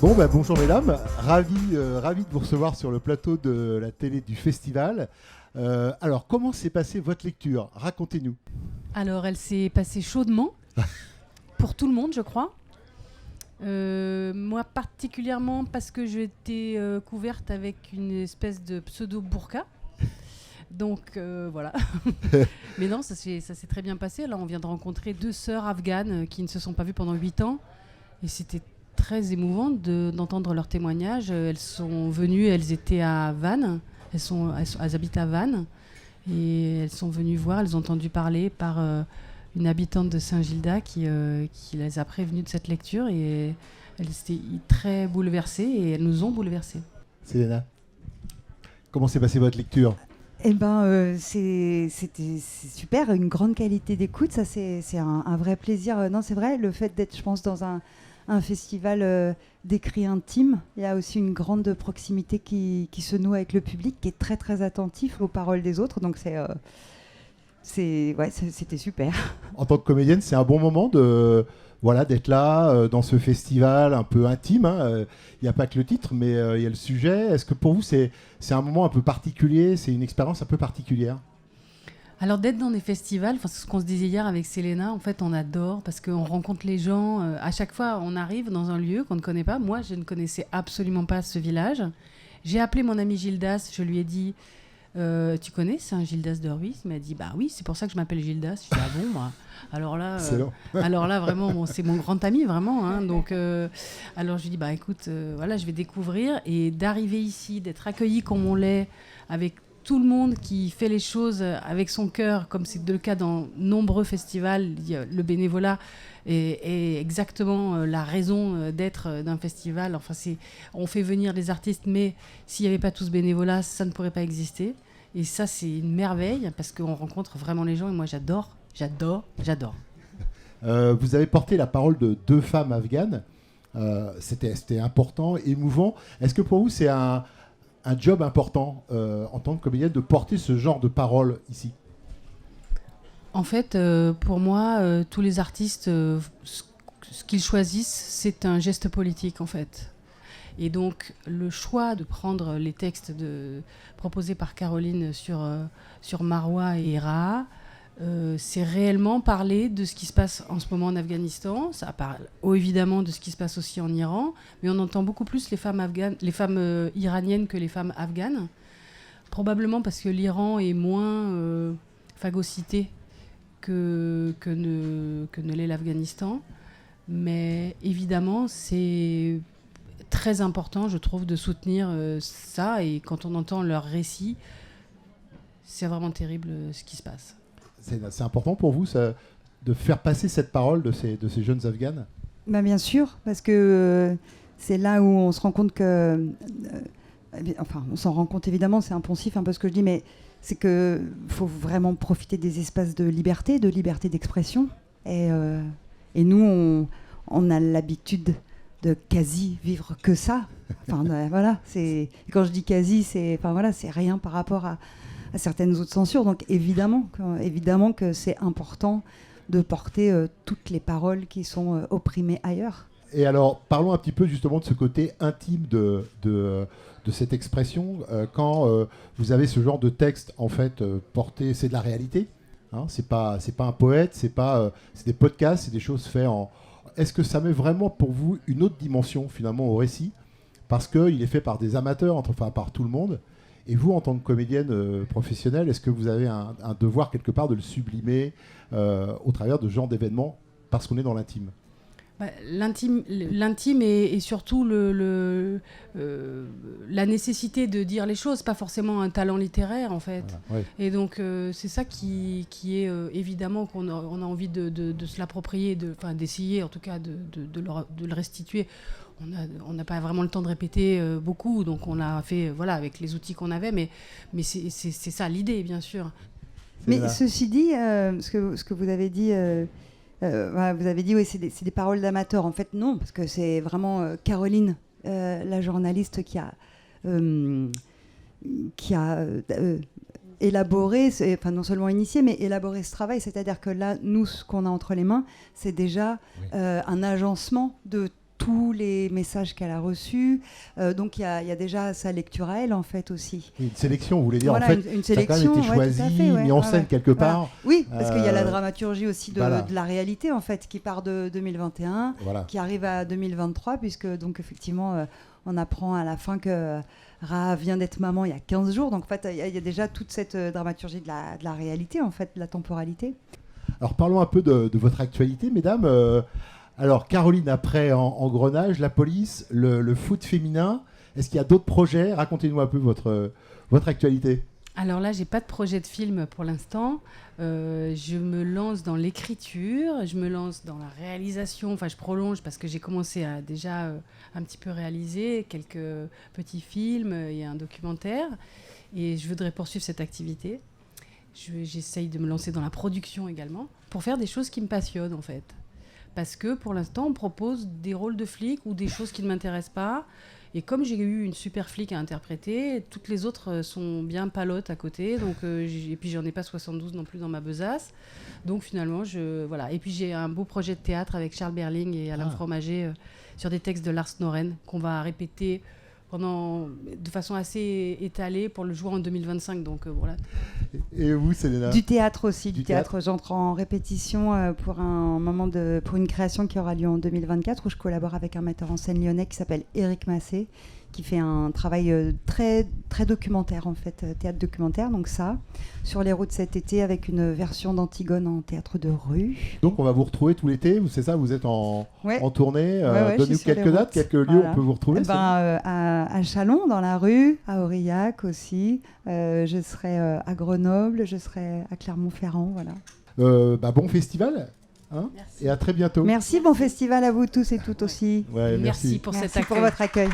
Bon, bonjour mesdames, ravi de vous recevoir sur le plateau de la télé du festival. Alors, comment s'est passée votre lecture? Racontez-nous. Alors, elle s'est passée chaudement, pour tout le monde, je crois. Moi, particulièrement parce que j'étais couverte avec une espèce de pseudo-burqa. Donc, voilà. Mais non, ça s'est très bien passé. Là, on vient de rencontrer 2 sœurs afghanes qui ne se sont pas vues pendant 8 ans. Et c'était très émouvant d'entendre leurs témoignages. Elles sont venues, elles étaient à Vannes. Elles habitent à Vannes. Et elles sont venues voir, elles ont entendu parler par une habitante de Saint-Gildas qui les a prévenues de cette lecture. Et elles étaient très bouleversées et elles nous ont bouleversées. Selena, comment s'est passée votre lecture? Eh ben, c'est super, une grande qualité d'écoute, ça c'est un vrai plaisir. Non, c'est vrai, le fait d'être, je pense, dans un festival d'écrit intime, il y a aussi une grande proximité qui se noue avec le public, qui est très très attentif aux paroles des autres, donc c'était super. En tant que comédienne, c'est un bon moment d'être là dans ce festival un peu intime. Il n'y a pas que le titre, mais il y a le sujet. Est-ce que pour vous, c'est un moment un peu particulier? C'est une expérience un peu particulière? Alors d'être dans des festivals, c'est ce qu'on se disait hier avec Selena, en fait on adore parce qu'on rencontre les gens, à chaque fois on arrive dans un lieu qu'on ne connaît pas. Moi je ne connaissais absolument pas ce village. J'ai appelé mon ami Gildas, je lui ai dit tu connais, c'est un Gildas de Ruiz? Il m'a dit bah oui, c'est pour ça que je m'appelle Gildas. Je dis ah bon moi. Alors là vraiment bon, c'est mon grand ami vraiment, hein, donc alors je lui dis bah écoute voilà, je vais découvrir, et d'arriver ici, d'être accueilli comme on l'est, avec tout le monde qui fait les choses avec son cœur, comme c'est le cas dans nombreux festivals. Le bénévolat est exactement la raison d'être d'un festival. Enfin, on fait venir les artistes, mais s'il n'y avait pas tout ce bénévolat, ça ne pourrait pas exister. Et ça, c'est une merveille, parce qu'on rencontre vraiment les gens, et moi, j'adore. Vous avez porté la parole de 2 femmes afghanes. C'était important, émouvant. Est-ce que pour vous, c'est un job important en tant que comédienne de porter ce genre de parole ici? En fait, pour moi, tous les artistes, ce qu'ils choisissent, c'est un geste politique, en fait. Et donc, le choix de prendre les textes proposés par Caroline sur Marwa et Raha, c'est réellement parler de ce qui se passe en ce moment en Afghanistan. Ça parle évidemment de ce qui se passe aussi en Iran, mais on entend beaucoup plus les femmes iraniennes que les femmes afghanes, probablement parce que l'Iran est moins phagocyté que ne l'est l'Afghanistan. Mais évidemment, c'est très important, je trouve, de soutenir ça, et quand on entend leurs récits, c'est vraiment terrible ce qui se passe. C'est important pour vous de faire passer cette parole de ces jeunes Afghanes? Bien sûr, parce que c'est là où on se rend compte que... on s'en rend compte évidemment, c'est impensif un peu ce que je dis, mais c'est qu'il faut vraiment profiter des espaces de liberté d'expression. Et nous, on a l'habitude de quasi vivre que ça. Voilà, quand je dis quasi, c'est rien par rapport à certaines autres censures. Donc évidemment que c'est important de porter toutes les paroles qui sont opprimées ailleurs. Et alors, parlons un petit peu justement de ce côté intime de cette expression. Quand vous avez ce genre de texte, en fait, porté, c'est de la réalité. Hein, c'est pas un poète, c'est des podcasts, c'est des choses faites en... Est-ce que ça met vraiment pour vous une autre dimension finalement au récit? Parce qu'il est fait par des amateurs, par tout le monde. Et vous, en tant que comédienne professionnelle, est-ce que vous avez un devoir quelque part de le sublimer au travers de ce genre d'événements, parce qu'on est dans l'intime? L'intime et surtout la nécessité de dire les choses, pas forcément un talent littéraire en fait. Voilà, ouais. Et donc c'est ça qui est évidemment qu'on a envie de se l'approprier, d'essayer en tout cas de le restituer. On n'a pas vraiment le temps de répéter beaucoup, donc on l'a fait avec les outils qu'on avait, mais c'est ça l'idée, bien sûr. Mais ceci dit, ce que vous avez dit... vous avez dit, oui, c'est des paroles d'amateurs. En fait, non, parce que c'est vraiment Caroline, la journaliste, qui a élaborer, enfin non seulement initier, mais élaborer ce travail. C'est-à-dire que là, nous, ce qu'on a entre les mains, c'est déjà un agencement de tous les messages qu'elle a reçus. Donc il y a déjà sa lecture à elle, en fait, aussi. Une sélection, vous voulez dire, Voilà, en fait, une ça a quand même sélection, été choisi, mis en scène quelque part. Oui, parce qu'il y a la dramaturgie aussi de Voilà. la réalité, en fait, qui part de 2021, Voilà. qui arrive à 2023, puisque, donc, effectivement, on apprend à la fin que Ra vient d'être maman il y a 15 jours. Donc, en fait, il y a déjà toute cette dramaturgie de la réalité, en fait, de la temporalité. Alors, parlons un peu de votre actualité, mesdames. Alors, Caroline, après Engrenage, la police, le foot féminin, est-ce qu'il y a d'autres projets? Racontez-nous un peu votre actualité. Alors là, j'ai pas de projet de film pour l'instant. Je me lance dans l'écriture, je me lance dans la réalisation. Enfin, je prolonge parce que j'ai commencé à déjà un petit peu réaliser quelques petits films et un documentaire. Et je voudrais poursuivre cette activité. J'essaye de me lancer dans la production également pour faire des choses qui me passionnent en fait. Parce que pour l'instant, on propose des rôles de flics ou des choses qui ne m'intéressent pas. Et comme j'ai eu une super flic à interpréter, toutes les autres sont bien palotes à côté. Donc, et puis, j'en ai pas 72 non plus dans ma besace. Donc, finalement, voilà. Et puis, j'ai un beau projet de théâtre avec Charles Berling et Alain Fromager sur des textes de Lars Noren qu'on va répéter de façon assez étalée pour le jouer en 2025. Donc, voilà. Et vous, Célena? Du théâtre aussi, Du du théâtre. J'entre en répétition pour une création qui aura lieu en 2024 où je collabore avec un metteur en scène lyonnais qui s'appelle Éric Massé, qui fait un travail très, très documentaire en fait, théâtre documentaire. Donc ça, sur les routes cet été avec une version d'Antigone en théâtre de rue. Donc on va vous retrouver tout l'été, c'est ça? Vous êtes en tournée. Donnez-nous quelques dates, quelques lieux où on peut vous retrouver. À Châlons, dans la rue, à Aurillac aussi. Je serai à Grenoble, je serai à Clermont-Ferrand. Voilà. Bon festival. Hein, et à très bientôt. Merci, bon festival à vous tous et toutes aussi. Ouais, merci pour cet accueil. Pour votre accueil.